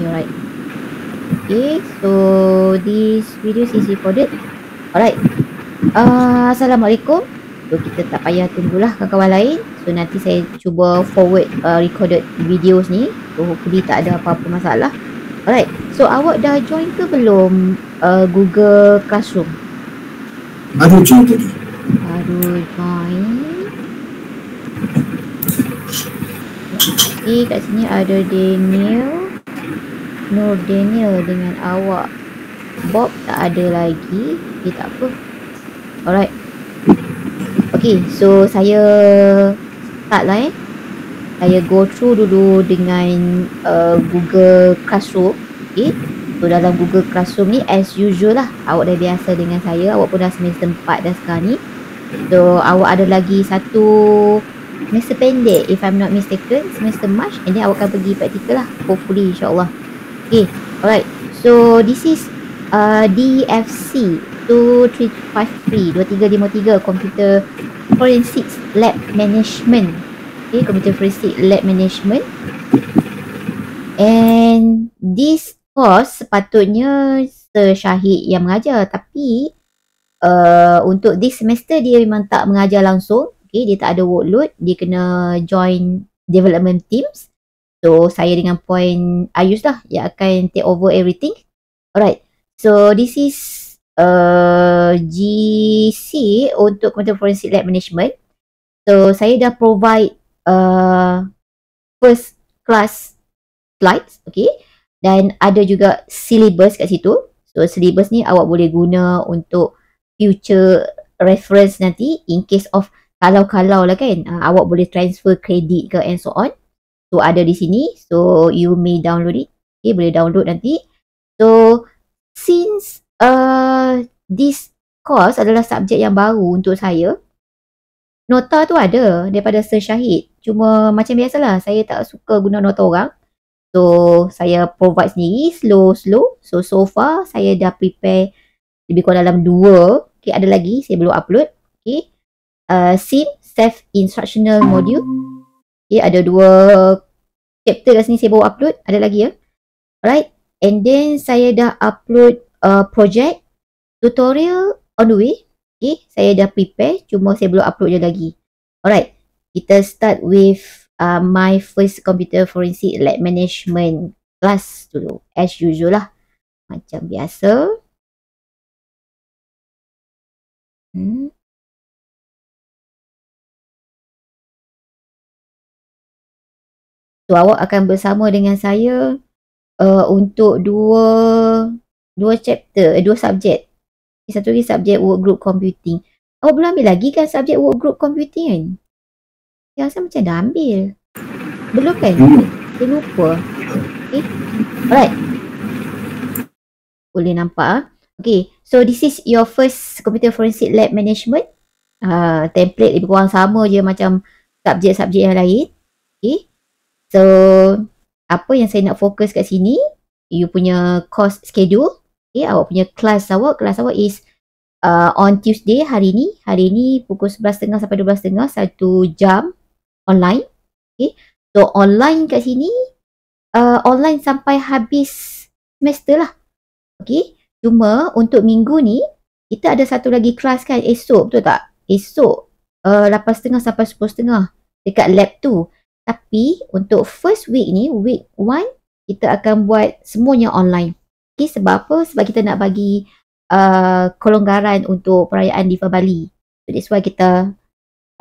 Alright. Okay, so this video is recorded. Alright. Assalamualaikum. So kita tak payah tunggulah kawan-kawan lain. So nanti saya cuba forward recorded videos ni. So hopefully tak ada apa-apa masalah. Alright. So awak dah join ke belum Google Classroom? Baru join tadi. Baru join. Okay, kat sini ada Daniel. Nur Daniel dengan awak. Bob tak ada lagi. Okay, tak apa. Alright. Okay, so saya start lah Saya go through dulu dengan Google Classroom. Okay. So dalam Google Classroom ni as usual lah. Awak dah biasa dengan saya. Awak pun dah semester 4 dah sekarang ni. So awak ada lagi satu semester pendek if I'm not mistaken. Semester March. And then awak akan pergi praktikal lah. Hopefully insyaAllah. Okay, alright. So this is DFC 2353 Computer Forensics Lab Management. Okay, Computer Forensics Lab Management. And this course sepatutnya Sir Syahid yang mengajar, tapi untuk this semester dia memang tak mengajar langsung. Okay, dia tak ada workload. Dia kena join development teams. So saya dengan point Ayus lah yang akan take over everything. Alright. So this is GC untuk Computer Forensic Lab Management. So saya dah provide first class slides. Okay. Dan ada juga syllabus kat situ. So syllabus ni awak boleh guna untuk future reference nanti. In case of kalau-kalau lah kan. Awak boleh transfer credit ke and so on. So ada di sini. So you may download it. Okay, boleh download nanti. So since this course adalah subjek yang baru untuk saya, nota tu ada daripada Sir Syahid. Cuma macam biasalah, saya tak suka guna nota orang. So saya provide sendiri slow. So far saya dah prepare lebih kurang dalam 2. Okay, ada lagi saya belum upload. Okay, SIM Self Instructional Module. Okay, ada 2 chapter kat sini saya baru upload. Ada lagi ya. Alright. And then saya dah upload project tutorial on the way. Okay, saya dah prepare. Cuma saya belum upload je lagi. Alright. Kita start with my first Computer Forensic Lab Management class dulu. As usual lah. Macam biasa. So awak akan bersama dengan saya untuk dua chapter, 2 subjek. Satu lagi subjek workgroup computing. Awak belum ambil lagi kan subjek workgroup computing kan? Saya rasa macam dah ambil. Belum kan? Saya lupa. Okay. Alright. Boleh nampak. Okay. So this is your first Computer Forensic Lab Management. Template lebih kurang sama je macam subjek-subjek yang lain. Okay. So, apa yang saya nak fokus kat sini, you punya course schedule. Okay, awak punya kelas awak is on Tuesday hari ni pukul 11.30 sampai 12.30, 1 jam online. Okay, so online kat sini, online sampai habis semester lah. Okay, cuma untuk minggu ni, kita ada satu lagi kelas kan esok, betul tak? Esok 8.30 sampai 10.30 dekat lab tu. Tapi untuk first week ni, week 1, kita akan buat semuanya online. Okay, sebab apa? Sebab kita nak bagi kelonggaran untuk perayaan Deepavali. So that's why kita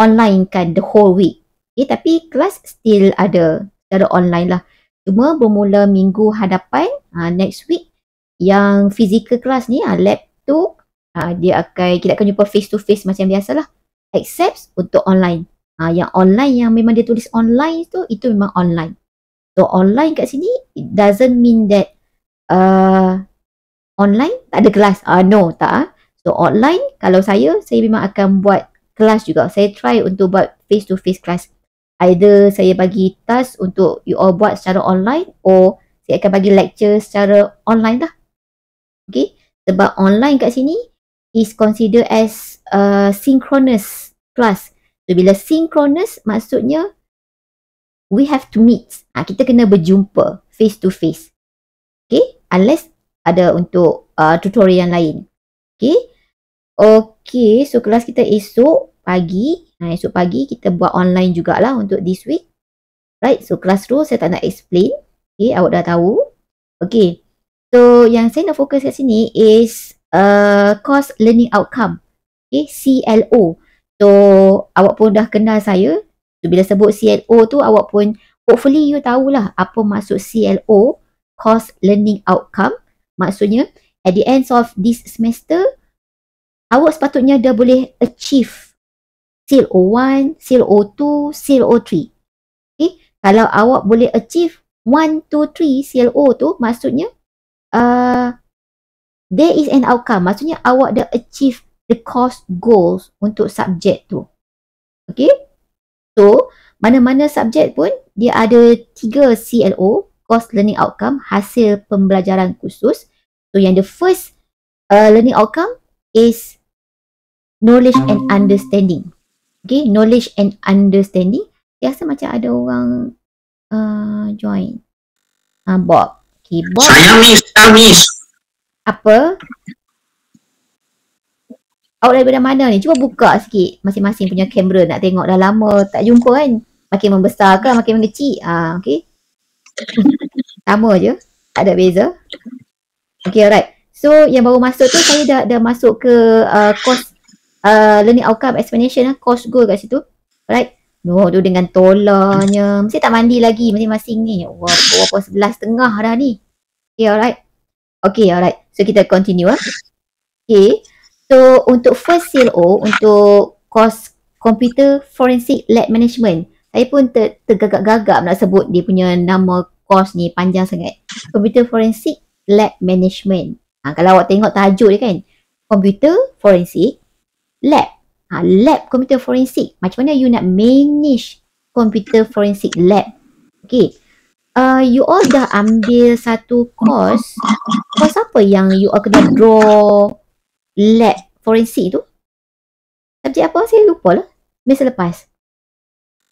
online kan the whole week. Okay, tapi kelas still ada secara online lah. Cuma bermula minggu hadapan, next week, yang physical class ni, lab tu, kita akan jumpa face to face macam biasalah. Except untuk online. Yang online yang memang dia tulis online tu, itu memang online. So online kat sini, it doesn't mean that online tak ada kelas. No, tak. So online, kalau saya memang akan buat kelas juga. Saya try untuk buat face to face class. Either saya bagi task untuk you all buat secara online, or saya akan bagi lecture secara online lah. Okay, sebab online kat sini is considered as synchronous class. So, bila synchronous maksudnya we have to meet. Kita kena berjumpa face to face. Okay, unless ada untuk tutorial yang lain. Okay, so kelas kita esok pagi. Esok pagi kita buat online jugalah untuk this week. Right, so kelas tu saya tak nak explain. Okay, awak dah tahu. Okay, so yang saya nak fokus kat sini is course learning outcome. Okay, CLO. So awak pun dah kenal saya. So bila sebut CLO tu awak pun hopefully you tahulah apa maksud CLO, course learning outcome. Maksudnya at the end of this semester awak sepatutnya dah boleh achieve CLO1, CLO2, CLO3. Okay, kalau awak boleh achieve 1, 2, 3 CLO tu maksudnya there is an outcome. Maksudnya awak dah achieve the course goals untuk subjek tu. Okay, so mana-mana subjek pun dia ada 3 CLO, course learning outcome, hasil pembelajaran khusus. So yang the first learning outcome is knowledge and understanding. Okay, knowledge and understanding. Saya rasa macam ada orang join. Bob. Okay, Bob. Saya miss. Apa? Awak daripada mana ni? Cuba buka sikit masing-masing punya kamera. Nak tengok dah lama tak jumpa kan. Makin membesar ke makin mengecil. Okay. Sama je. Tak ada beza. Okay, alright. So yang baru masuk tu saya dah masuk ke course learning outcome explanation, course goal kat situ. Alright. No, tu dengan tolanya. Mesti tak mandi lagi masing-masing ni. Wah, berapa 11.30 dah ni. Okay, alright. Okay, alright. So kita continue. Okay. So untuk first CLO, untuk course Computer Forensic Lab Management, saya pun tergagap-gagap nak sebut dia punya nama course ni, panjang sangat. Computer Forensic Lab Management. Kalau awak tengok tajuk dia kan, Computer Forensic Lab. Lab Computer Forensic. Macam mana you nak manage Computer Forensic Lab? Okay. You all dah ambil satu course. Course apa yang you all kena draw lab forensik tu? Subjek apa? Saya lupa lah. Masa lepas.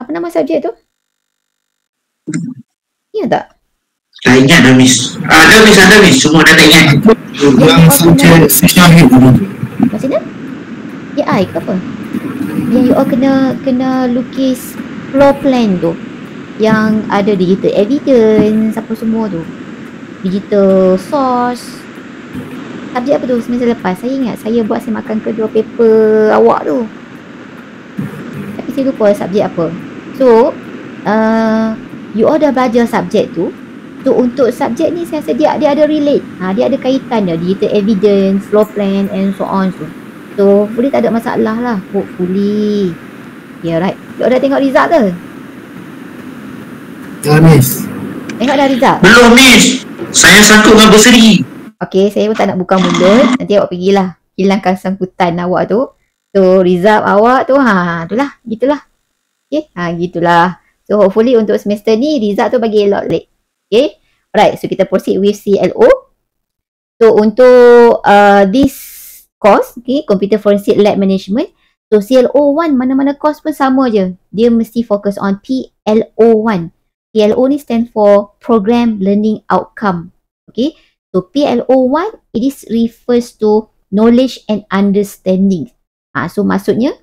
Apa nama subjek tu? Ingat tak? Tak ingat dah miss. Ada miss. Semua dah tak ingat. Yang subjek syahid tu. Maksudnya? AI ke apa? Yang you all kena lukis floor plan tu. Yang ada digital evidence, apa semua tu. Digital source. Subjek apa tu semester lepas? Saya ingat saya buat semakan kedua paper awak tu. Tapi saya lupa subjek apa. So, you all dah belajar subjek tu. So, untuk subjek ni saya rasa dia ada relate. Dia ada kaitan dia. Digital evidence, floor plan and so on. So, boleh tak ada masalah lah. Hopefully. Yeah, right. You all dah tengok result ke? Ya, miss. Tengok dah result? Belum, miss. Saya sangkut dengan berseri. Okay, saya pun tak nak buka mulut. Nanti awak pergilah hilangkan sangkutan awak tu. So, result awak tu, itulah, gitulah. Okay, gitulah. So, hopefully untuk semester ni, result tu bagi elok late. Okay, alright. So, kita proceed with CLO. So, untuk this course, okay, Computer Forensic Lab Management. So, CLO1, mana-mana course pun sama je. Dia mesti fokus on PLO1. PLO ni stand for Program Learning Outcome. Okay. So PLO1, it refers to knowledge and understanding. So maksudnya,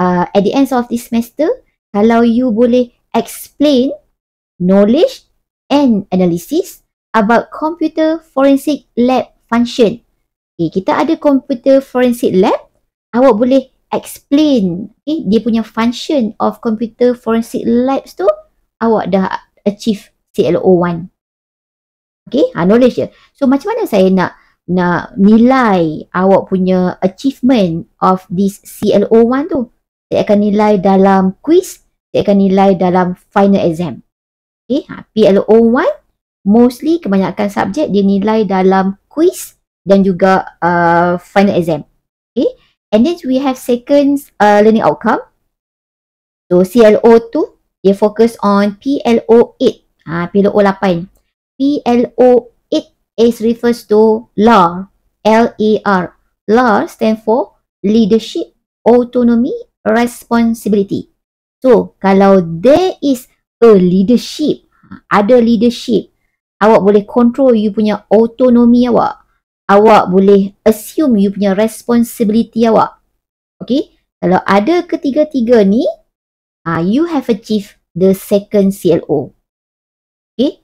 at the end of this semester, kalau you boleh explain knowledge and analysis about computer forensic lab function. Okay, kita ada computer forensic lab, awak boleh explain dia punya function of computer forensic labs tu, awak dah achieve CLO1. Okay, knowledge je. So macam mana saya nak nilai awak punya achievement of this CLO1 tu? Saya akan nilai dalam quiz, saya akan nilai dalam final exam. Okay, PLO1 mostly kebanyakan subjek dia nilai dalam quiz dan juga final exam. Okay, and then we have second learning outcome. So CLO2 dia fokus on PLO8. PLO8. PLO8 is refers to LAR. LAR. LAR stand for Leadership, Autonomy, Responsibility. So, kalau there is a leadership, ada leadership Awak boleh control you punya autonomi awak. Awak boleh assume you punya responsibility awak. Okay? Kalau ada ketiga-tiga ni, you have achieved the second CLO. Okay?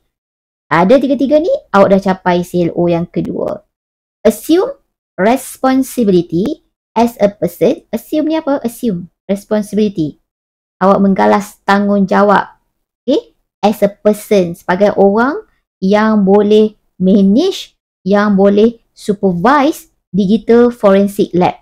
Ada tiga-tiga ni, awak dah capai CLO yang kedua. Assume responsibility as a person. Assume ni apa? Assume responsibility. Awak menggalas tanggungjawab. Okay? As a person, sebagai orang yang boleh manage, yang boleh supervise digital forensic lab.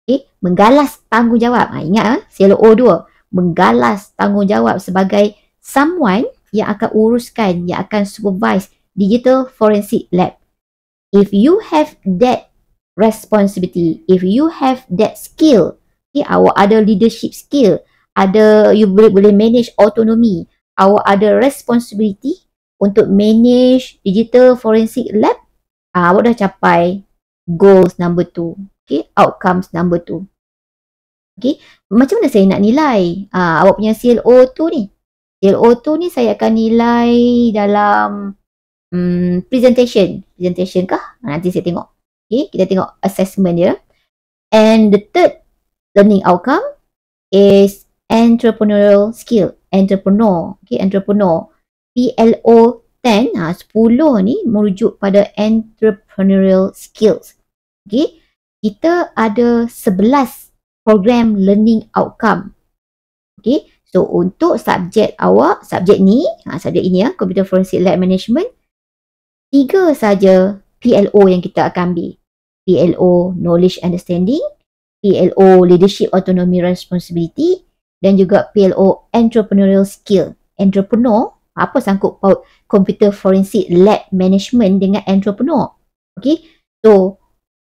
Okay? Menggalas tanggungjawab. Ingat CLO 2. Menggalas tanggungjawab sebagai someone yang akan uruskan, yang akan supervise digital forensic lab. If you have that responsibility, if you have that skill, okay, awak ada leadership skill, you boleh manage autonomy, awak ada responsibility untuk manage digital forensic lab, awak dah capai goals number 2, okay, outcomes number 2. Okay, macam mana saya nak nilai awak punya CLO 2 ni? CLO 2 ni saya akan nilai dalam presentation kah? Nanti saya tengok. Okay, kita tengok assessment dia. And the third learning outcome is entrepreneurial skill. Entrepreneur. Okay, entrepreneur. PLO 10, 10 ni merujuk pada entrepreneurial skills. Okay, kita ada 11 program learning outcome. Okay, so untuk subjek awak, subjek ni, subjek ini Computer Forensic Lab Management, 3 saja PLO yang kita akan ambil. PLO Knowledge Understanding, PLO Leadership Autonomy Responsibility, dan juga PLO Entrepreneurial Skill. Entrepreneur, apa sangkut paut Computer Forensic Lab Management dengan entrepreneur? Okay, so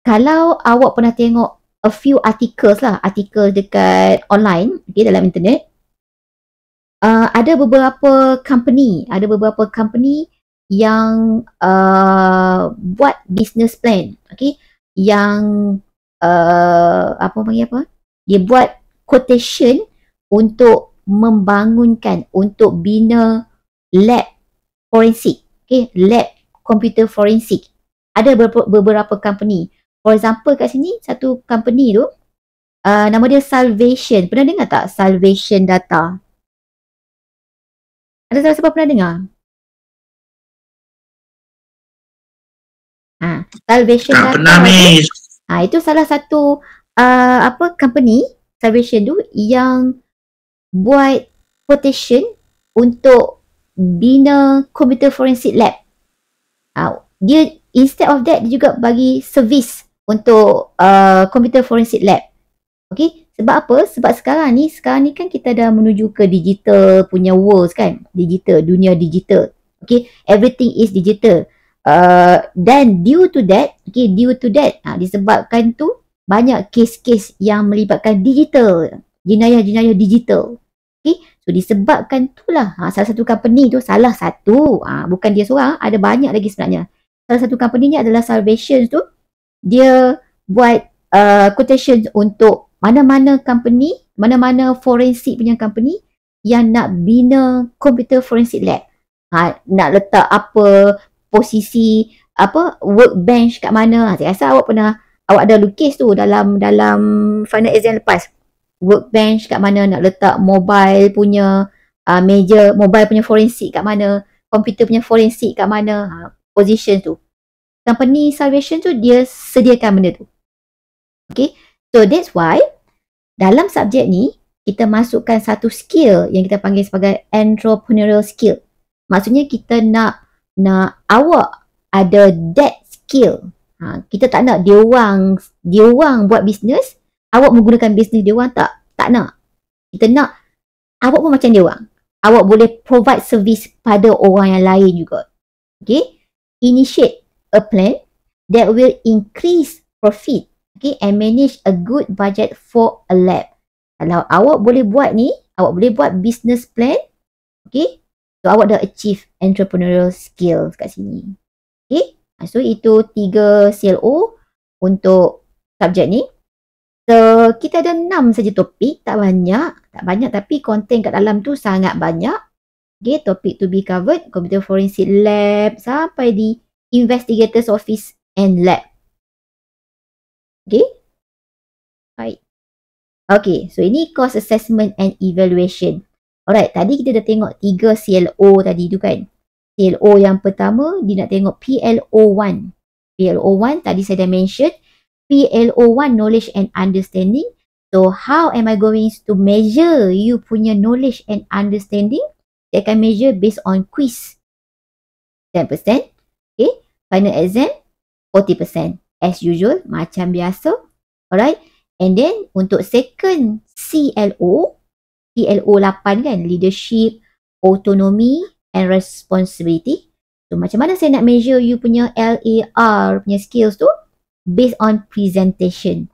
kalau awak pernah tengok a few articles lah, artikel dekat online, okay, dalam internet, ada beberapa company yang buat business plan, okay, yang dia buat quotation untuk membangunkan, untuk bina lab forensik, okay, lab computer forensik. Ada beberapa company. For example kat sini, satu company tu, nama dia Salvation. Pernah dengar tak Salvation Data? Ada siapa pernah dengar? Salvation Tak Data pernah, Miss. itu salah satu company Salvation tu yang buat quotation untuk bina computer forensic lab. Dia instead of that, dia juga bagi servis untuk computer forensic lab. Okay, sebab apa? Sebab sekarang ni kan kita dah menuju ke digital punya world kan, digital, dunia digital. Okay, everything is digital. Dan due to that, disebabkan tu banyak kes-kes yang melibatkan digital, jenayah-jenayah digital. Okay, so disebabkan itulah salah satu company tu, bukan dia seorang, ada banyak lagi sebenarnya. Salah satu company ni adalah Salvation tu, dia buat quotation untuk mana-mana company, mana-mana forensik punya company yang nak bina computer forensic lab. Nak letak apa posisi, workbench kat mana. Saya rasa awak ada lukis tu dalam final exam lepas. Workbench kat mana, nak letak mobile punya meja, mobile punya forensik kat mana, komputer punya forensik kat mana, position tu. Company Salvation tu dia sediakan benda tu. Okay, so that's why dalam subjek ni kita masukkan satu skill yang kita panggil sebagai entrepreneurial skill. Maksudnya kita nak awak ada that skill. Kita tak nak dia orang buat bisnes, awak menggunakan bisnes dia orang, tak nak. Kita nak awak pun macam dia orang. Awak boleh provide service pada orang yang lain juga. Okay, initiate a plan that will increase profit, okay, and manage a good budget for a lab. Kalau awak boleh buat ni, awak boleh buat business plan, okay, so awak dah achieve entrepreneurial skills kat sini. Okay, so itu 3 CLO untuk subjek ni. So kita ada 6 saja topik, tak banyak tapi konten kat dalam tu sangat banyak. Okay, topik to be covered, computer forensic lab sampai di investigator's office and lab. Okay, baik. Okay, so ini cost assessment and evaluation. Alright, tadi kita dah tengok 3 CLO tadi tu kan. CLO yang pertama, dia nak tengok PLO1. PLO1 tadi saya dah mention. PLO1 knowledge and understanding. So, how am I going to measure you punya knowledge and understanding? Saya akan measure based on quiz. 10%. Okay, final exam 40%. As usual, macam biasa. Alright. And then untuk second CLO, PLO 8 kan, leadership, autonomy and responsibility. So macam mana saya nak measure you punya LAR punya skills tu? Based on presentation.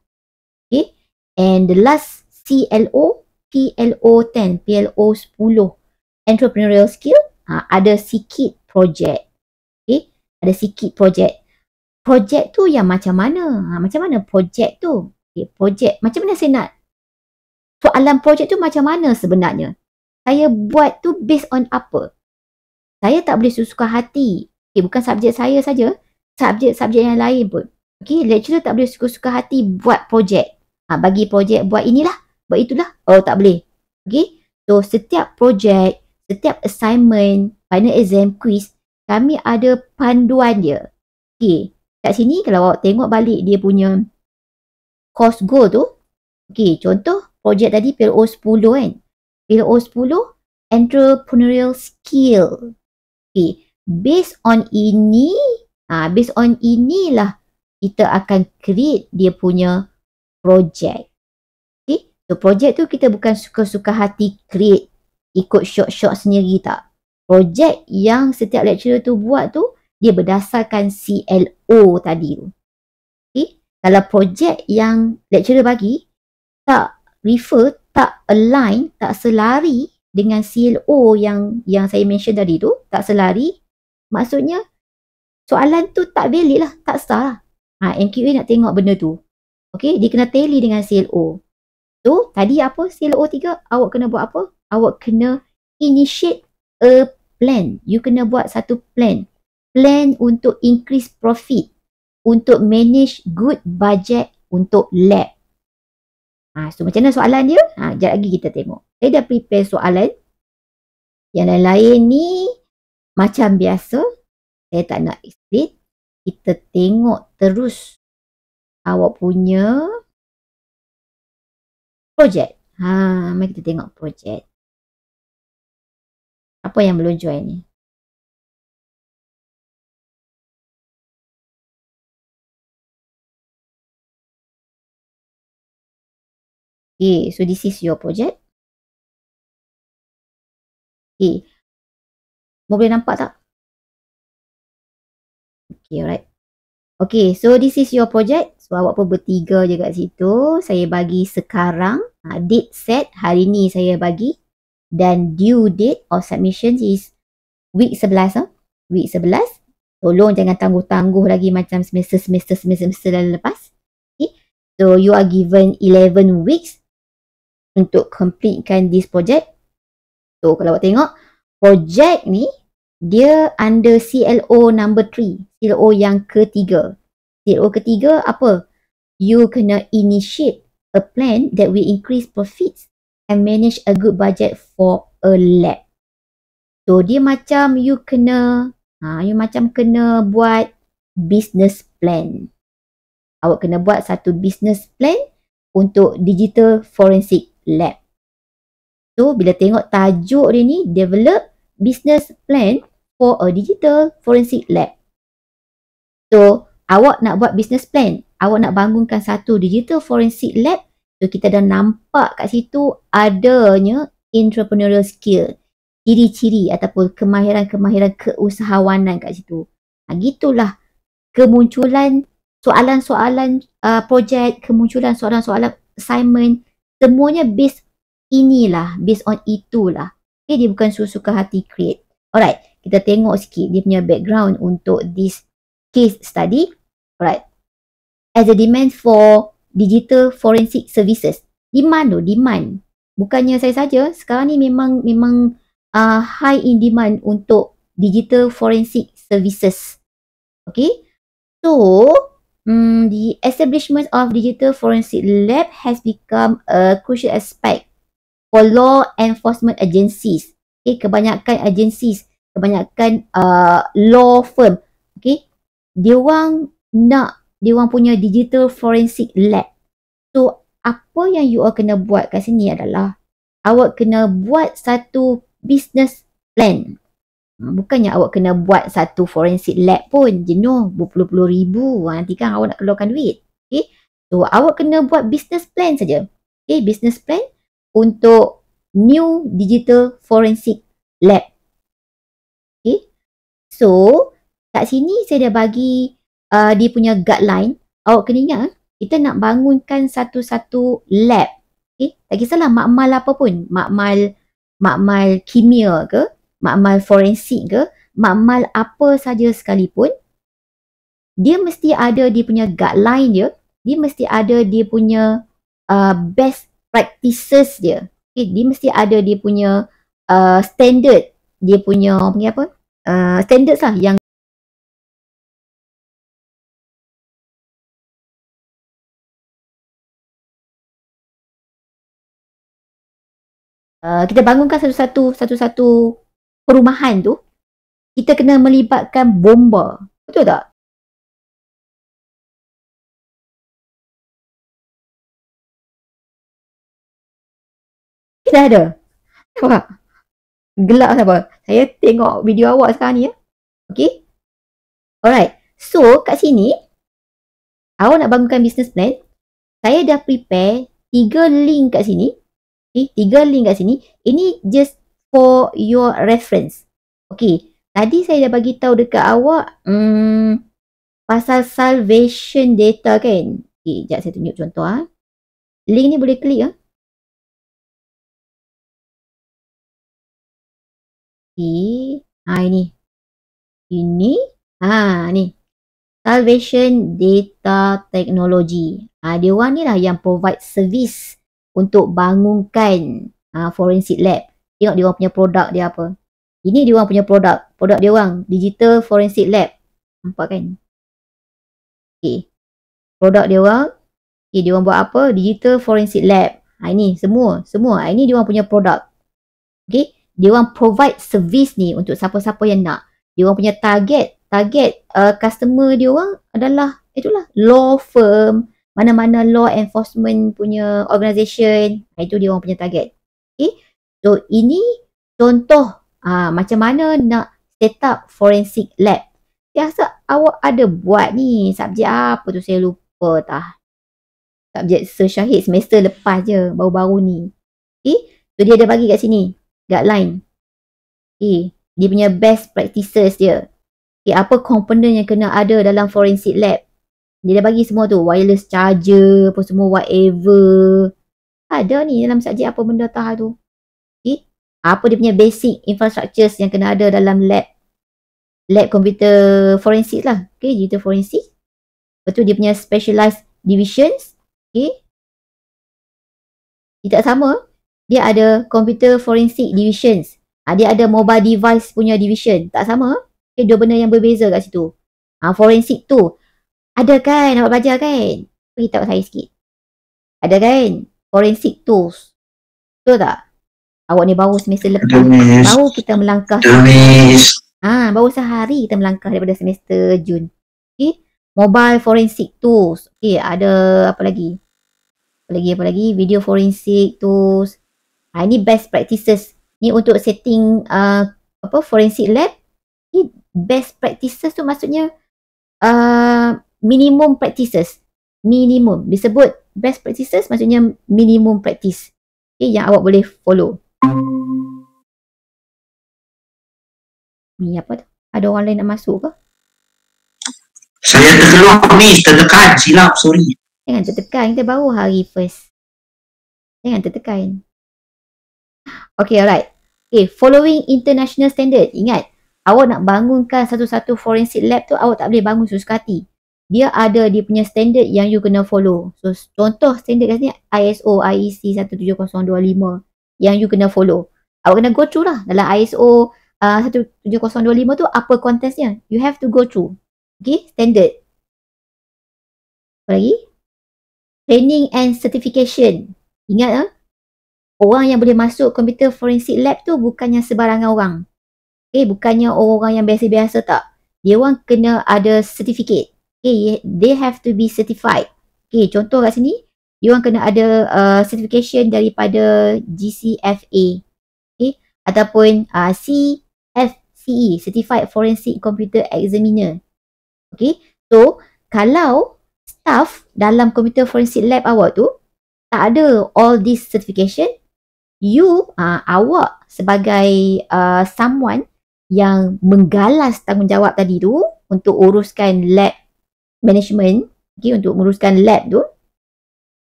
Okay. And the last CLO, PLO 10, PLO 10, entrepreneurial skill, ada sikit project. Okay. Ada sikit project. Project tu yang macam mana? Macam mana project tu? Okay, projek. Macam mana saya nak soalan projek tu macam mana sebenarnya? Saya buat tu based on apa? Saya tak boleh suka hati. Okay, bukan subjek saya saja. Subjek-subjek yang lain pun. Okay, lecturer tak boleh suka hati buat projek. Bagi projek buat inilah, buat itulah. Oh, tak boleh. Okay, so setiap projek, setiap assignment, final exam, quiz, kami ada panduan dia. Okay, kat sini kalau awak tengok balik dia punya course goal tu. Okay, contoh projek tadi PLO 10 kan. PLO 10, entrepreneurial skill. Okay, based on inilah kita akan create dia punya projek. Okay, so projek tu kita bukan suka-suka hati create, ikut short-short sendiri tak. Projek yang setiap lecturer tu buat tu, dia berdasarkan CLO tadi tu. Kalau projek yang lecturer bagi tak refer, tak align, tak selari dengan CLO yang saya mention tadi tu, tak selari, maksudnya soalan tu tak valid lah, tak sah lah. MQA nak tengok benda tu. Okay, dia kena tally dengan CLO. So, tadi apa CLO 3? Awak kena buat apa? Awak kena initiate a plan. You kena buat satu plan. Plan untuk increase profit. Untuk manage good budget untuk lab. So macam mana soalan dia? Sekejap lagi kita tengok. Saya dah prepare soalan. Yang lain-lain ni macam biasa. Saya tak nak explain. Kita tengok terus awak punya projek. Mari kita tengok projek. Apa yang belum join ni? Okay, so this is your project. Okay. Boleh nampak tak? Okay, alright. Okay, so this is your project. So, awak pun bertiga je kat situ. Saya bagi sekarang. Date set hari ni saya bagi. Dan due date of submission is week 11. Week 11. Tolong jangan tangguh-tangguh lagi macam semester lalu lepas. Okay. So, you are given 11 weeks untuk completekan this project. So, kalau awak tengok, project ni, dia under CLO number 3. CLO yang ketiga. CLO ketiga apa? You kena initiate a plan that will increase profits and manage a good budget for a lab. So, dia macam you kena buat business plan. Awak kena buat satu business plan untuk digital forensic lab. So, bila tengok tajuk dia ni, develop business plan for a digital forensic lab. So, awak nak buat business plan. Awak nak bangunkan satu digital forensic lab. So, kita dah nampak kat situ adanya entrepreneurial skill. Ciri-ciri ataupun kemahiran-kemahiran keusahawanan kat situ. Gitulah kemunculan soalan-soalan projek, kemunculan soalan-soalan assignment. Semuanya based on itulah. Okay, dia bukan suka hati create. Alright, kita tengok sikit dia punya background untuk this case study. Alright. As a demand for digital forensic services. Demand. Bukannya saya saja. Sekarang ni memang high in demand untuk digital forensic services. Okay, so the establishment of digital forensic lab has become a crucial aspect for law enforcement agencies. Okay, kebanyakan agencies, kebanyakan law firm, okay, dia orang punya digital forensic lab. So apa yang you all kena buat kat sini adalah awak kena buat satu business plan. Bukannya awak kena buat satu forensic lab pun, jenuh berpuluh-puluh ribu, nanti kan awak nak keluarkan duit. Okay, so awak kena buat business plan saja. Okay, business plan untuk new digital forensic lab. Okay, so kat sini saya dah bagi dia punya guideline. Awak kena ingat, kita nak bangunkan satu-satu lab. Okay, tak kisahlah makmal apa pun, makmal kimia ke, makmal forensik ke, makmal apa saja sekalipun, dia mesti ada dia punya guideline dia mesti ada dia punya best practices dia. Okay, dia mesti ada dia punya standard, dia punya apa? Standards lah yang kita bangunkan satu-satu perumahan tu, kita kena melibatkan bomba. Betul tak? Kita ada. Nampak? Gelap apa? Saya tengok video awak sekarang ni ya. Okay? Alright. So, kat sini, awak nak bangunkan business plan. Saya dah prepare 3 link kat sini. Okay, 3 link kat sini. Ini just for your reference. Okay. Tadi saya dah bagi tahu dekat awak pasal salvation data kan. Okay, sekejap saya tunjuk contoh Link ni boleh klik Okay. Ini. Ini. Ni. Salvation Data Technology. Dia orang ni lah yang provide service untuk bangunkan forensic lab. Tengok dia orang punya produk dia apa. Ini dia orang punya produk. Produk dia orang, Digital Forensic Lab. Nampak kan? Okay. Produk dia orang. Okay, dia orang buat apa? Digital Forensic Lab. Ini semua. Ini dia orang punya produk. Okay. Dia orang provide service ni untuk siapa-siapa yang nak. Dia orang punya target customer dia orang adalah itulah law firm, mana-mana law enforcement punya organisation. Itu dia orang punya target. Okay. So ini contoh macam mana nak set up forensic lab. Biasa awak ada buat ni, subjek apa tu saya lupa tah. Subjek Syahid semester lepas je, baru-baru ni. Okay. So dia ada bagi kat sini guideline. Okay. Dia punya best practices dia. Okay, apa komponen yang kena ada dalam forensic lab. Dia dah bagi semua tu. Wireless charger, apa semua whatever. Ada ni dalam subjek apa benda tah tu. Okay. Apa dia punya basic infrastructures yang kena ada dalam lab computer forensik lah. Okay, digital forensik. Lepas tu dia punya specialized divisions. Okay. Dia tak sama. Dia ada computer forensic divisions. Dia ada mobile device punya division. Tak sama. Okay, dua benda yang berbeza kat situ. Forensik tu. Ada kan? Awak belajar kan? Beritahu saya sikit. Ada kan? Forensic tools. Betul tak? Awak ni baru semester lepas. Baru kita melangkah. Baru sehari kita melangkah daripada semester Jun. Okay. Mobile forensic tools. Okay, ada apa lagi? Apa lagi? Video forensic tools. Ini best practices. Ni untuk setting forensic lab. Ni best practices tu maksudnya minimum practices. Minimum. Disebut best practices maksudnya minimum practice. Okay, yang awak boleh follow. Ni apa tu? Ada orang lain nak masuk ke? Saya terkeluar ni, tertekan. Silap, sorry. Jangan tertekan. Kita baru hari first. Jangan tertekan. Okay, alright. Okay, following international standard. Ingat, awak nak bangunkan satu-satu forensic lab tu, awak tak boleh bangun suka hati. Dia ada dia punya standard yang you kena follow. So, contoh standard kat sini ISO IEC 17025 yang you kena follow. Awak kena go through lah. Dalam ISO 17025 tu apa kontesnya. You have to go through. Okay, standard. Apa lagi? Training and certification. Ingat orang yang boleh masuk computer forensic lab tu bukannya sebarangan orang. Okay, bukannya orang yang biasa-biasa tak. Dia orang kena ada certificate. Okay, they have to be certified. Okay, contoh kat sini, dia orang kena ada certification daripada GCFA. Okay, ataupun CFCE, Certified Forensic Computer Examiner. Okay, so kalau staff dalam computer forensic lab awak tu tak ada all this certification, awak sebagai someone yang menggalas tanggungjawab tadi tu untuk uruskan lab management, okay, untuk uruskan lab tu,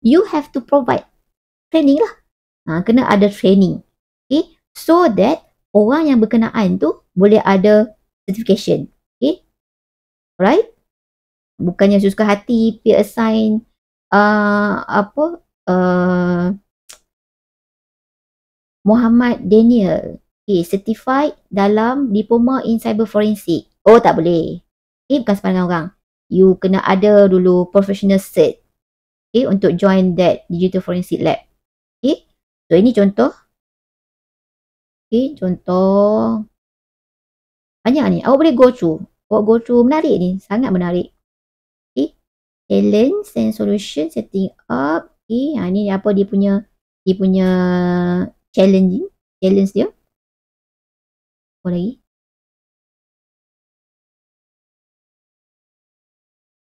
you have to provide training lah. Kena ada training. Okay, so that orang yang berkenaan tu boleh ada certification. Okay, alright. Bukannya suka hati peer assign Muhammad Daniel, okay, certified dalam diploma in cyber forensic. Oh, tak boleh. Okay, bukan sepanjang orang. You kena ada dulu professional cert, okay, untuk join that digital forensic lab. Okay, so ini contoh. Okay, contoh. Banyak ni. Awak boleh go through. Awak go through. Menarik ni. Sangat menarik. Okay, challenge and solution setting up. Okay, ni apa dia punya challenge dia. Apa lagi?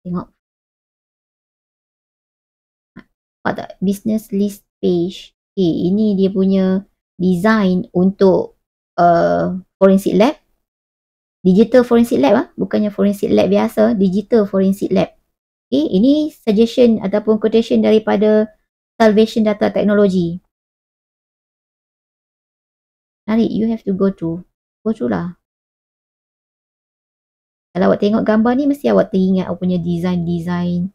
Tengok. Nampak tak? Business list page. Okay, ini dia punya design untuk forensic lab. Digital forensic lab bukannya forensic lab biasa. Digital forensic lab. Okay, ini suggestion ataupun quotation daripada Salvation Data Technology. Narik, you have to go through. Go through lah. Kalau awak tengok gambar ni, mesti awak teringat awak punya design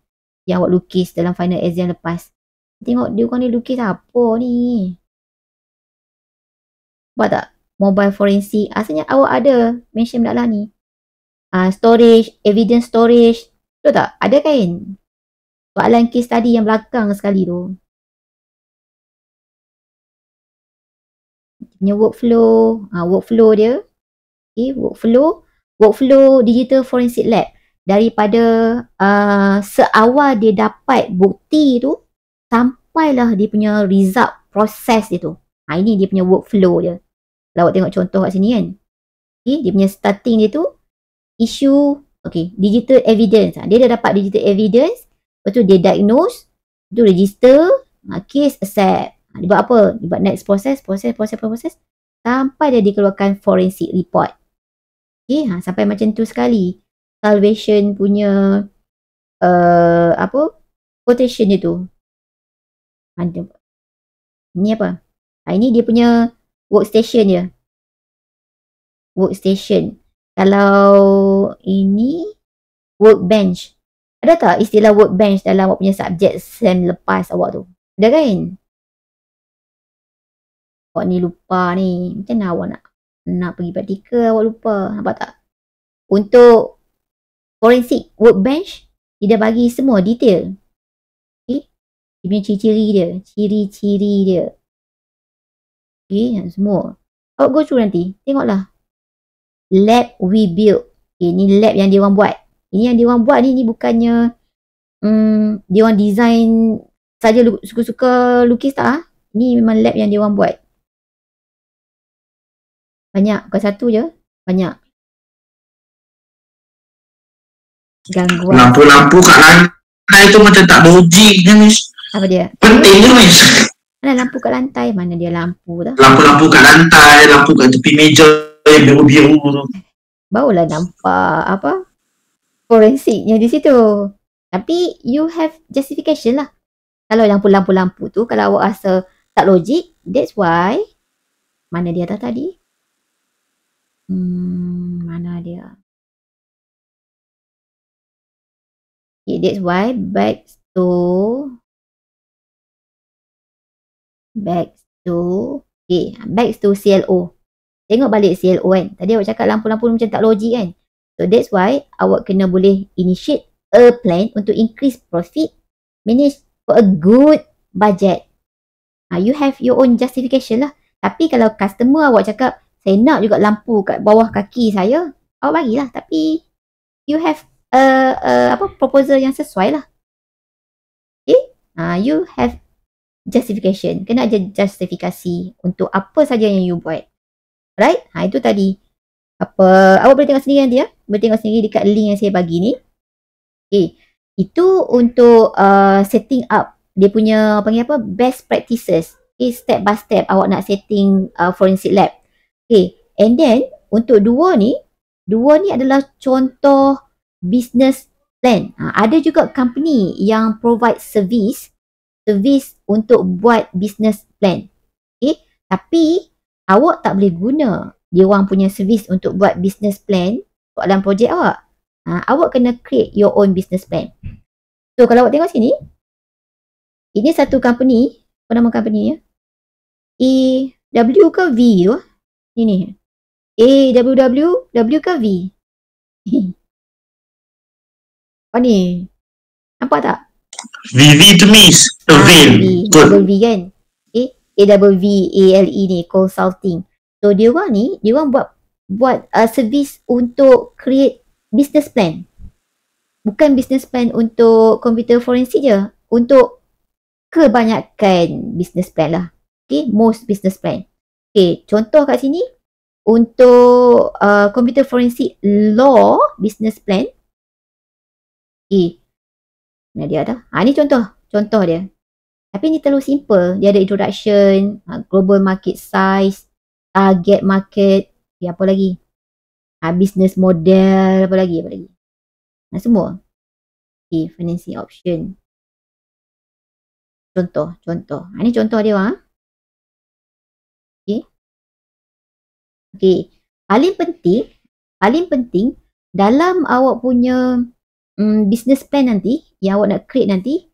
yang awak lukis dalam final exam lepas. Tengok dia orang ni lukis apa ni. Nampak tak? Mobile forensic. Asalnya awak ada mention dalam ni. Storage, evidence storage. Betul tak? Ada kan? Soalan case tadi yang belakang sekali tu. Punya workflow. Workflow dia. Okay, workflow digital forensic lab. Daripada seawal dia dapat bukti tu, sampailah dia punya result proses dia tu. Ini dia punya workflow dia. Kalau awak tengok contoh kat sini kan. Okay, dia punya starting dia tu, issue, okay, digital evidence. Dia dah dapat digital evidence, lepas tu dia diagnose, lepas tu register, case accept. Dia buat apa? Dia buat next proses, sampai dia dikeluarkan forensic report. Okay, sampai macam tu sekali. Salvation punya quotation dia tu. Ni apa? Ini dia punya workstation dia. Workstation. Kalau ini workbench. Ada tak istilah workbench dalam awak punya subjek sem lepas awak tu? Ada kan? Awak ni lupa ni. Macam mana awak nak pergi praktikal awak lupa? Nampak tak? Untuk forensic workbench, dia dah bagi semua detail. Okay? Dia punya ciri-ciri dia. Okay, semua. Awak go through nanti. Tengoklah. Lab we build. Okay, ni lab yang dia orang buat. Ini yang dia orang buat ni bukannya dia orang design saja suka-suka lukis tak? Ni memang lab yang dia orang buat. Banyak, bukan satu je. Banyak. Gangguan. Lampu-lampu kat lantai tu macam tak logik je, Miss. Apa dia? Penting je, Miss. Mana lampu kat lantai? Mana dia lampu tu? Lampu-lampu kat lantai, lampu kat tepi meja yang biru-biru tu. Barulah nampak forensiknya di situ. Tapi you have justification lah. Kalau lampu-lampu tu, kalau awak rasa tak logik, that's why. Mana dia tadi? Mana dia? Okay, that's why back to Okay, back to CLO. Tengok balik CLO kan. Tadi awak cakap lampu-lampu macam tak logik kan. So that's why awak kena boleh initiate a plan untuk increase profit, manage for a good budget. You have your own justification lah. Tapi kalau customer awak cakap, saya nak juga lampu kat bawah kaki saya, awak bagilah. Tapi you have proposal yang sesuai lah. Okay? You have justification. Kena ada justifikasi untuk apa saja yang you buat. Right? Itu tadi. Awak boleh tengok sendiri nanti ya. Boleh tengok sendiri dekat link yang saya bagi ni. Okay. Itu untuk setting up dia punya panggil apa? Best practices. Okay, step by step awak nak setting forensic lab. Okay. And then untuk dua ni adalah contoh business plan. Ada juga company yang provide service untuk buat business plan. Okay. Tapi awak tak boleh guna dia orang punya servis untuk buat business plan soalan projek awak. Awak kena create your own business plan. So kalau awak tengok sini, ini satu company, apa nama company ya? AW ke V tu? Ini. AWW ke V? Apa ni? Nampak tak? VV tu miss. Veil. Double V kan? AWVALE ni, consulting. So dia orang buat servis untuk create business plan. Bukan business plan untuk computer forensik je. Untuk kebanyakan business plan lah. Okay, most business plan. Okay, contoh kat sini. Untuk computer forensik law business plan. Okay. Mana dia dah? Ni contoh dia. Tapi ni terlalu simple. Dia ada introduction, global market size, target market, apa lagi? Business model, apa lagi? Semua. Okay, financing option. Contoh. Ni contoh dia orang. Okay. Paling penting dalam awak punya business plan nanti, yang awak nak create nanti,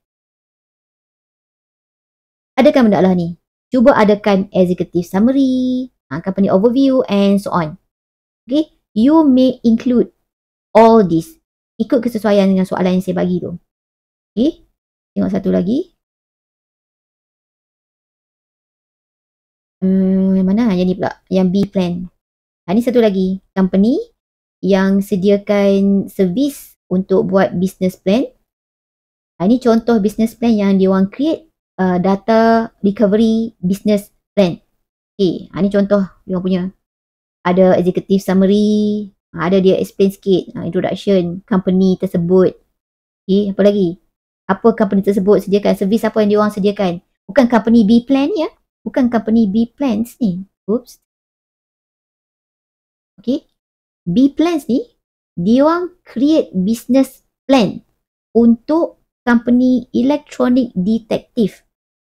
adakan benda lah ni. Cuba adakan executive summary, company overview and so on. Okay. You may include all this. Ikut kesesuaian dengan soalan yang saya bagi tu. Okay. Tengok satu lagi. Yang mana? Yang ni pula. Yang B plan. Ni satu lagi. Company yang sediakan servis untuk buat business plan. Ini contoh business plan yang dia orang create. Data recovery business plan. Okay, ni contoh dia punya. Ada executive summary, ada dia explain sikit, introduction company tersebut. Okay, apa lagi? Apa company tersebut sediakan, servis apa yang dia orang sediakan. Bukan company B plan ya. Bukan company B plans ni. Oops. Okay. B plans ni, dia orang create business plan untuk company electronic detective.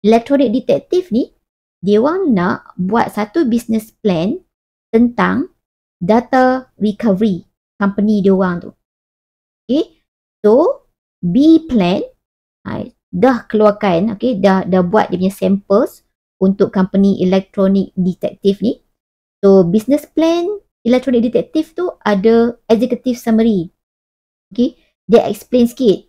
Electronic detective ni, dia orang nak buat satu business plan tentang data recovery company dia orang tu. Okay. So, B plan dah keluarkan, okay, dah buat dia punya samples untuk company electronic detective ni. So, business plan electronic detective tu ada executive summary. Okay. Dia explain sikit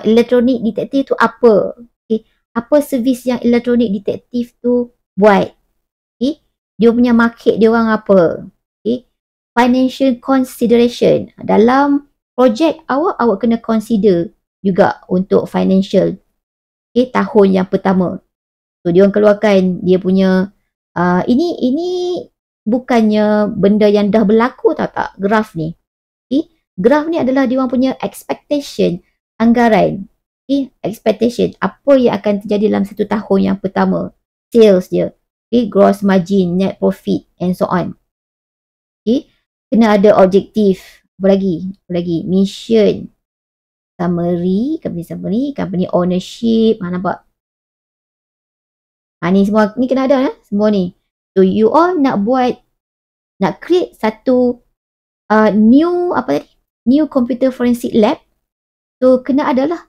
electronic detective tu apa. Okay. Apa servis yang electronic detective tu buat. Okay. Dia punya market dia orang apa. Okay. Financial consideration. Dalam projek awak kena consider juga untuk financial. Okay. Tahun yang pertama. So, dia orang keluarkan dia punya ini bukannya benda yang dah berlaku tak graf ni. Okay. Graf ni adalah dia orang punya expectation anggaran. Okay. Expectation apa yang akan terjadi dalam satu tahun yang pertama. Sales dia. Okay. Gross margin, net profit and so on. Okay. Kena ada objektif. Apa lagi? Mission. Company ownership. Nampak? Ni semua ni kena ada semua ni. So you all nak create satu new computer forensic lab. So kena adalah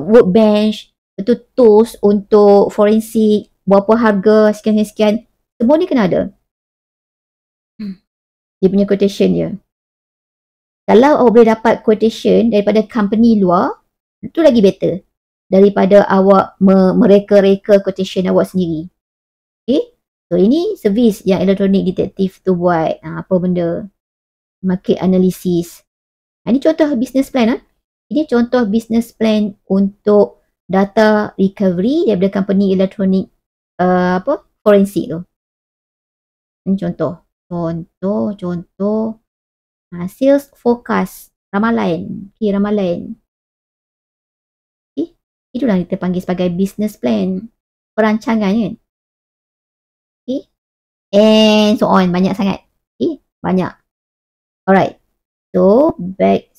workbench, betul tools untuk forensic, berapa harga, sekian-sekian. Semua ni kena ada. Dia punya quotation dia. Kalau awak boleh dapat quotation daripada company luar, itu lagi better daripada awak mereka-reka quotation awak sendiri. Okay? So ini servis yang elektronik detektif tu buat. Apa benda? Market analysis. Ini contoh business plan. Ini contoh business plan untuk data recovery daripada company elektronik forensik tu. Ini contoh. Sales forecast, ramalan. Okay, ramalan. Itulah kita panggil sebagai business plan. Perancangan kan. Okay. And so on. Banyak sangat. Okay. Banyak. Alright. So, back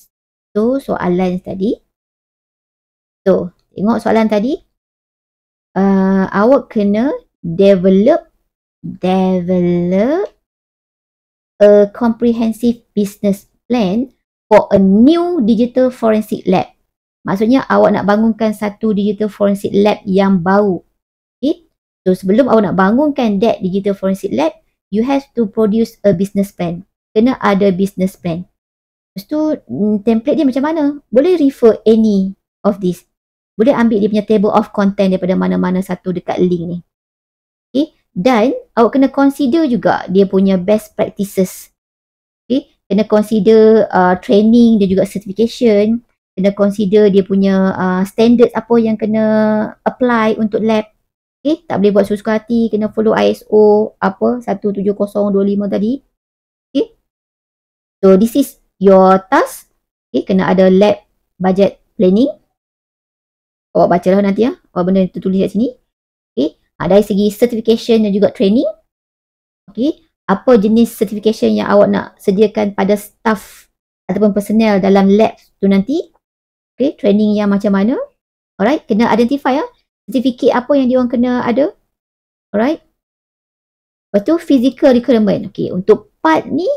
to soalan tadi. So, tengok soalan tadi. Awak kena develop a comprehensive business plan for a new digital forensic lab. Maksudnya awak nak bangunkan satu digital forensic lab yang baru. Okay? So sebelum awak nak bangunkan that digital forensic lab, you have to produce a business plan. Kena ada business plan. Lepas tu template dia macam mana? Boleh refer any of this. Boleh ambil dia punya table of content daripada mana-mana satu dekat link ni. Okay? Dan awak kena consider juga dia punya best practices. Okay? Kena consider training dan juga certification. Kena consider dia punya standards apa yang kena apply untuk lab. Okay? Tak boleh buat suka hati. Kena follow ISO 17025 tadi. Okay? So this is your task. Okay? Kena ada lab budget planning. Awak baca lah nanti ya. Awak benda itu tulis kat sini. Okay? Dari segi certification dan juga training. Okay. Apa jenis certification yang awak nak sediakan pada staff ataupun personnel dalam lab tu nanti. Okay. Training yang macam mana. Alright. Kena identify certificate apa yang diorang kena ada. Alright. Lepas tu physical requirement. Okay. Untuk part ni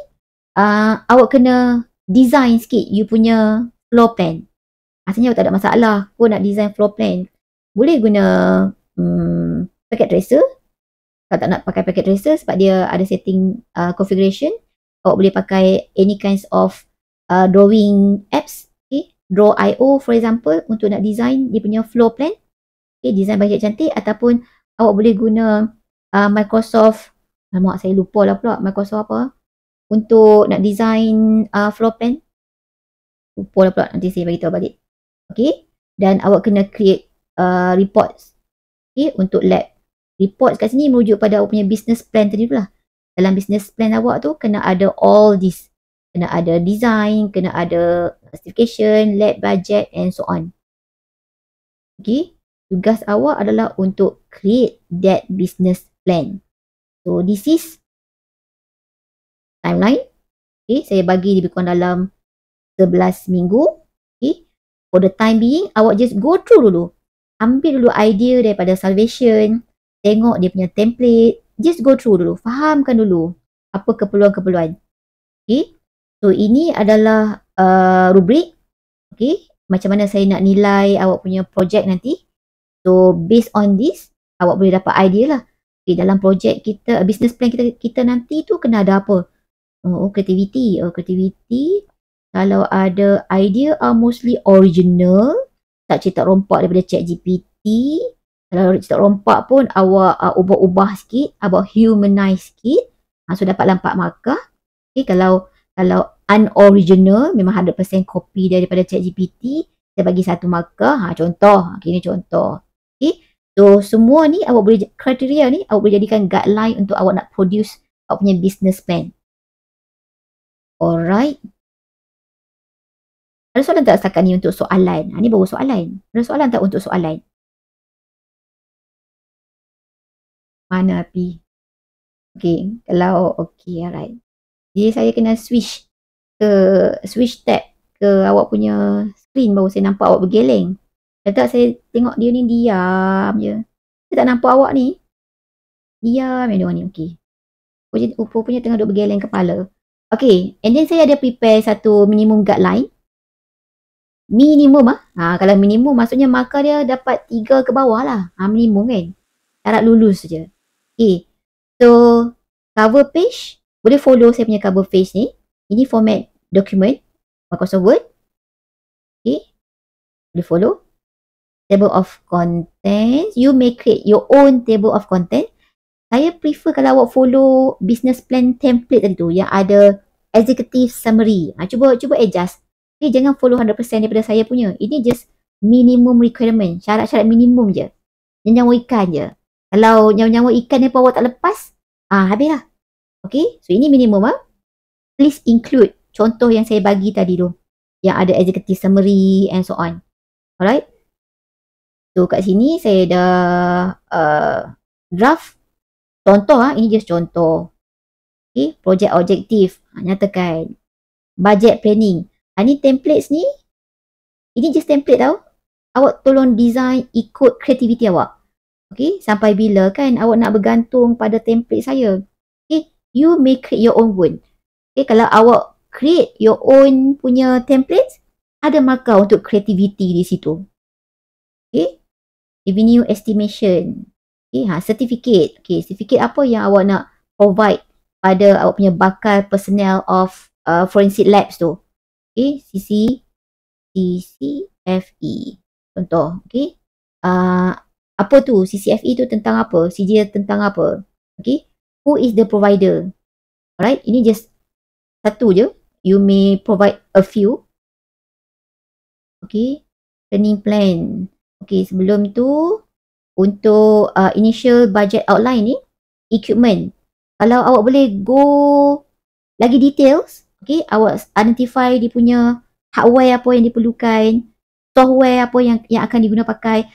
awak kena design sikit you punya floor plan. Maksudnya awak tak ada masalah pun nak design floor plan. Boleh guna packet tracer. Kalau tak nak pakai packet tracer sebab dia ada setting configuration, awak boleh pakai any kinds of drawing apps. Okay. Draw.io for example untuk nak design dia punya floor plan. Okay. Design budget cantik ataupun awak boleh guna Microsoft. Saya lupa lah pula Microsoft apa. Untuk nak design floor plan. Lupa lah pula nanti saya beritahu balik. Okay. Dan awak kena create reports. Okay. Untuk lab. Report kat sini merujuk pada awak punya business plan tadi pula. Dalam business plan awak tu kena ada all this. Kena ada design, kena ada certification, lab budget and so on. Okay. Tugas awak adalah untuk create that business plan. So this is timeline. Okay. Saya bagi lebih kurang dalam 11 minggu. Okay. For the time being, awak just go through dulu. Ambil dulu idea daripada Salvation. Tengok dia punya template. Just go through dulu. Fahamkan dulu apa keperluan-keperluan. Okay. So ini adalah rubrik. Okay. Macam mana saya nak nilai awak punya projek nanti. So based on this, awak boleh dapat idea lah. Okay. Dalam projek kita, business plan kita nanti tu kena ada apa? Creativity. Creativity. Kalau ada idea mostly original. Tak cetak rompak daripada ChatGPT. Kalau cetak rompak pun awak ubah-ubah sikit, awak humanize sikit. So dapatlah 4 markah. Okay, kalau unoriginal, memang 100% copy daripada ChatGPT, saya bagi 1 markah. Contoh. Okay, ini contoh. Okay. So semua ni awak boleh, kriteria ni awak boleh jadikan guideline untuk awak nak produce awak punya business plan. Alright. Ada soalan tak setakat ni untuk soalan? Ni baru soalan. Ada soalan tak untuk soalan? Mana api? Okay, kalau okay, alright. Jadi saya kena switch tab ke awak punya screen baru saya nampak awak bergeleng. Kalau tak saya tengok dia ni diam je. Saya tak nampak awak ni. Diam yang dia ni, okay. Rupanya tengah duduk bergeleng kepala. Okay, and then saya ada prepare satu minimum guideline. Minimum kalau minimum maksudnya markah dia dapat 3 ke bawah lah. Minimum kan. syarat lulus je. Okay. So, cover page, boleh follow saya punya cover page ni. Ini format dokumen, Microsoft Word. Okay. Boleh follow. Table of content. You may create your own table of content. Saya prefer kalau awak follow business plan template tadi tu yang ada executive summary. Cuba adjust. Okay, jangan follow 100% daripada saya punya. Ini just minimum requirement. Syarat-syarat minimum je. Nyawa ikan je. Kalau nyawa ikan ni pun awak tak lepas, habislah. Okay, so ini minimum. Please include contoh yang saya bagi tadi tu. Yang ada executive summary and so on. Alright. So kat sini saya dah draft contoh. Ini just contoh. Okay, project objektif. Nyatakan. Budget planning. Ni templates ni. Ini just template tau. Awak tolong design ikut kreativiti awak. Okay, sampai bila kan awak nak bergantung pada template saya. Okay, you may create your own one. Okay, kalau awak create your own punya templates, ada markah untuk kreativiti di situ. Okay, revenue estimation. Okay, certificate. Okay, certificate apa yang awak nak provide pada awak punya bakal personnel of forensic labs tu. Okay, CCFE. Contoh, okay. Apa tu? CCFE tu tentang apa? CJ tentang apa? Okay. Who is the provider? Alright, ini just satu je. You may provide a few. Okay. Training plan. Okay, sebelum tu, untuk initial budget outline ni, equipment. Kalau awak boleh go lagi details, okay, awak identify dia punya hardware apa yang diperlukan, software apa yang akan diguna pakai.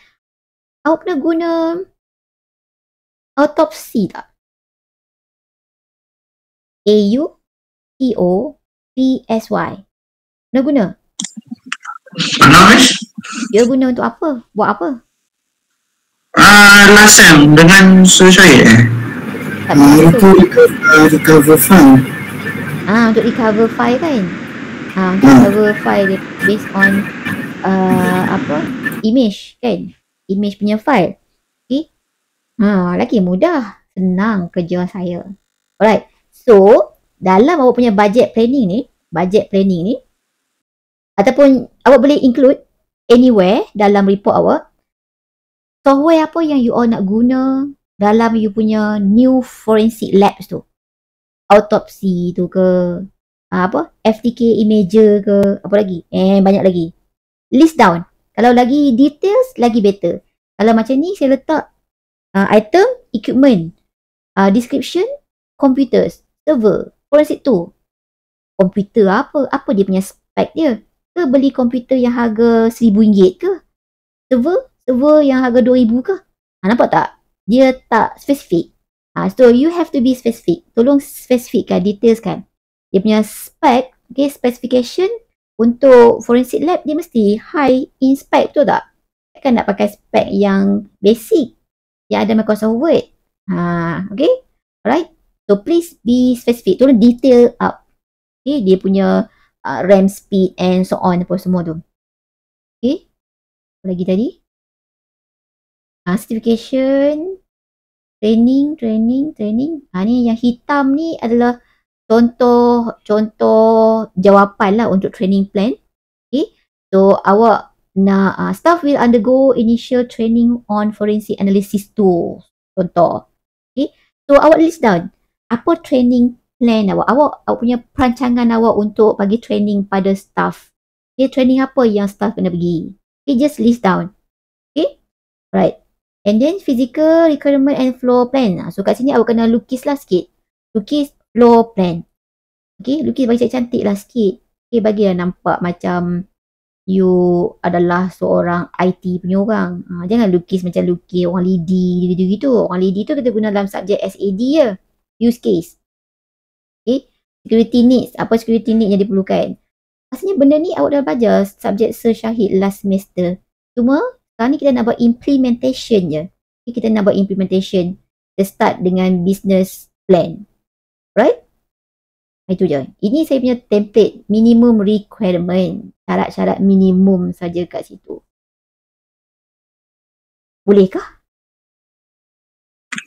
Awak kena guna autopsy tak? AUTOPSY. Kena guna? Dia guna untuk apa? Buat apa? Last time dengan saya. Untuk recover file. Untuk recover file kan? Untuk recover file based on image kan? Image punya file. Okay. Lagi mudah. Senang kerja saya. Alright. So, dalam awak punya budget planning ni, ataupun awak boleh include anywhere dalam report awak, software apa yang you all nak guna dalam you punya new forensic labs tu. Autopsy tu ke, FTK imager ke, apa lagi? Banyak lagi. List down. Kalau lagi details, lagi better. Kalau macam ni, saya letak item, equipment, description, computers, server, forensic tu. Komputer apa? Apa dia punya spek dia? Ke beli komputer yang harga RM1,000 ke? Server yang harga RM2,000 ke? Nampak tak? Dia tak spesifik. So you have to be specific. Tolong spesifikkan, details kan. Dia punya spek, okay, specification untuk forensic lab dia mesti high in spec, betul tak? Kan nak pakai spek yang basic yang ada Microsoft Word. Okay? Alright? So please be specific. Tolong detail up. Okay? Dia punya RAM speed and so on apa semua tu. Okay? Apa lagi tadi? Certification, training. Ni yang hitam ni adalah contoh jawapan lah untuk training plan. Okay? So awak nak staff will undergo initial training on forensic analysis tools. Contoh. Okay? So awak list down apa training plan awak punya perancangan awak untuk bagi training pada staff. Okay, training apa yang staff kena pergi. Okay, just list down. Okay, right. And then physical requirement and floor plan. So kat sini awak kena lukis lah sikit. Lukis floor plan. Okay, lukis bagi cantik lah sikit. Okay, bagilah nampak macam you adalah seorang IT punya orang. Jangan lukis macam lukis orang lidi gitu-gitu. Orang lidi tu kita guna dalam subjek SAD je. Use case. Okay, security needs. Apa security need yang diperlukan? Maksudnya benda ni awak dah belajar subjek Syahid last semester. Cuma sekarang ni kita nak buat implementation je. Okay, kita nak buat implementation. Kita start dengan business plan. Right? Itu je. Ini saya punya template minimum requirement. Syarat-syarat minimum saja kat situ. Bolehkah?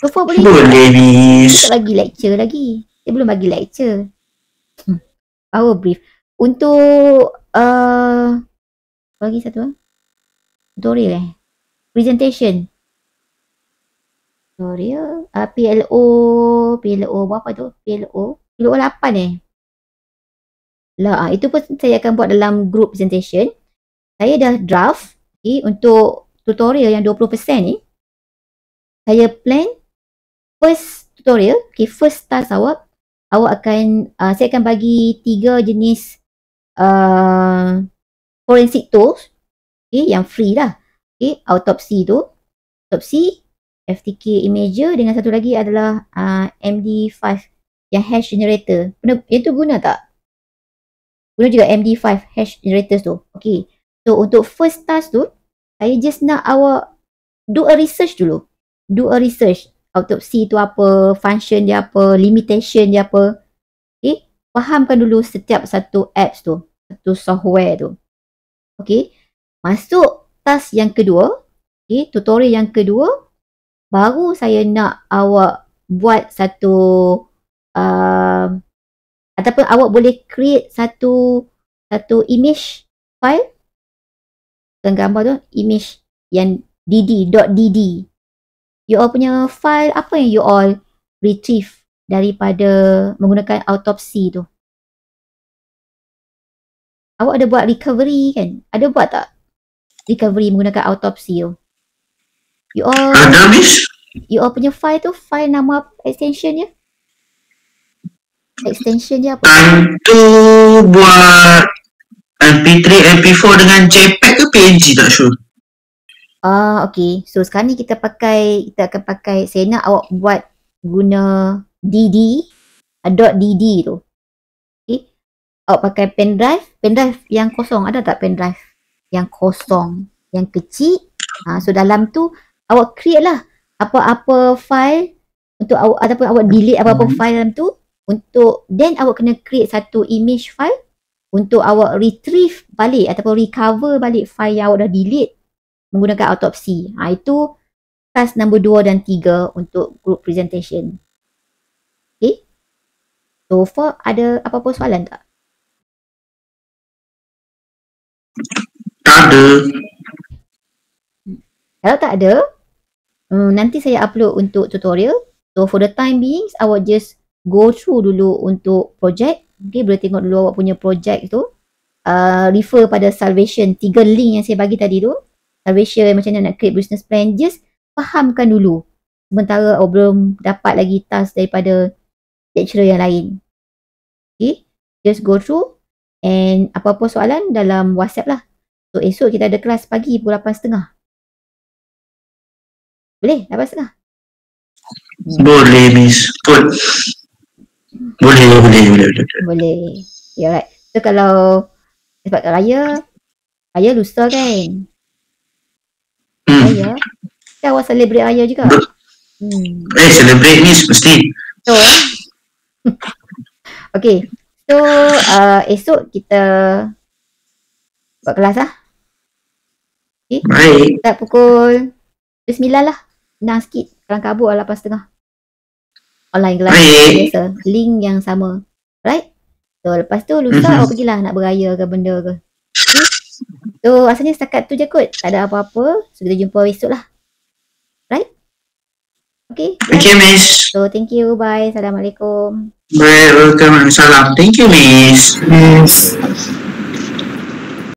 So far boleh. Boleh, Miss. Tak bagi lecture lagi. Dia belum bagi lecture. Power brief. Untuk bagi satu tutorial presentation. Tutorial PLO berapa tu? PLO 8 lah. Itu pun saya akan buat dalam group presentation. Saya dah draft untuk tutorial yang 20% ni. Saya plan first tutorial, first task awak akan saya akan bagi 3 jenis forensic tools yang free lah. Autopsy tu, autopsy, FTK imager, dengan satu lagi adalah MD5 yang hash generator. Yang tu guna tak? Guna juga MD5 hash generators tu. Okay, so untuk first task tu, saya just nak awak do a research dulu. Do a research. Autopsy tu apa, function dia apa, limitation dia apa. Okay, fahamkan dulu setiap satu apps tu, satu software tu. Okay, masuk task yang kedua, tutorial yang kedua, baru saya nak awak buat satu ataupun awak boleh create satu image file dengan gambar tu, image yang .dd. You all punya file apa yang you all retrieve daripada menggunakan autopsy tu? Awak ada buat recovery kan? Ada buat tak recovery menggunakan autopsy tu? You all Ada, Miss. You all punya file tu, file nama apa? Extension dia? Extension dia apa? Itu buat MP3, MP4 dengan JPEG ke PNG tak sure. Okay. So sekarang ni kita akan pakai, saya nak awak buat guna DD, .dd tu. Okay. Awak pakai pendrive yang kosong. Ada tak pendrive yang kosong, yang kecil? So dalam tu awak create lah apa-apa file untuk awak, ataupun awak delete apa-apa file dalam tu. Untuk then awak kena create satu image file untuk awak retrieve balik ataupun recover balik file yang awak dah delete menggunakan autopsy. Itu task nombor 2 dan 3 untuk group presentation. Okay. So far ada apa-apa soalan tak? Tak ada. Kalau tak ada, nanti saya upload untuk tutorial. So for the time being, awak just go through dulu untuk project. Okay, boleh tengok dulu awak punya project tu. Refer pada Salvation, 3 link yang saya bagi tadi tu. Salvation, macam mana nak create business plan. Just fahamkan dulu. Sementara awak belum dapat lagi task daripada lecturer yang lain. Okay, just go through. And apa-apa soalan dalam WhatsApp lah. So esok kita ada kelas pagi pukul 8.30. Boleh? 8.30? Boleh, Miss. Boleh. Ya, alright. So kalau sebab raya lusa kan? Raya. Kita awak celebrate raya juga. Celebrate, Miss, mesti. So, okay. So, esok kita buat kelas lah. Okay. Baik. Start pukul 9 lah. Senang sikit. Kelang kabut lah 8.30. Online kelas biasa. Link yang sama. Right? So, lepas tu lusa awak pergilah nak beraya ke benda ke. Okay? So, rasanya setakat tu je kot. Tak ada apa-apa. So, kita jumpa esok lah. Right? Okay. Okay, Miss. So, thank you. Bye. Assalamualaikum. Baik, welcome. Salam. Thank you, Miss. Yes.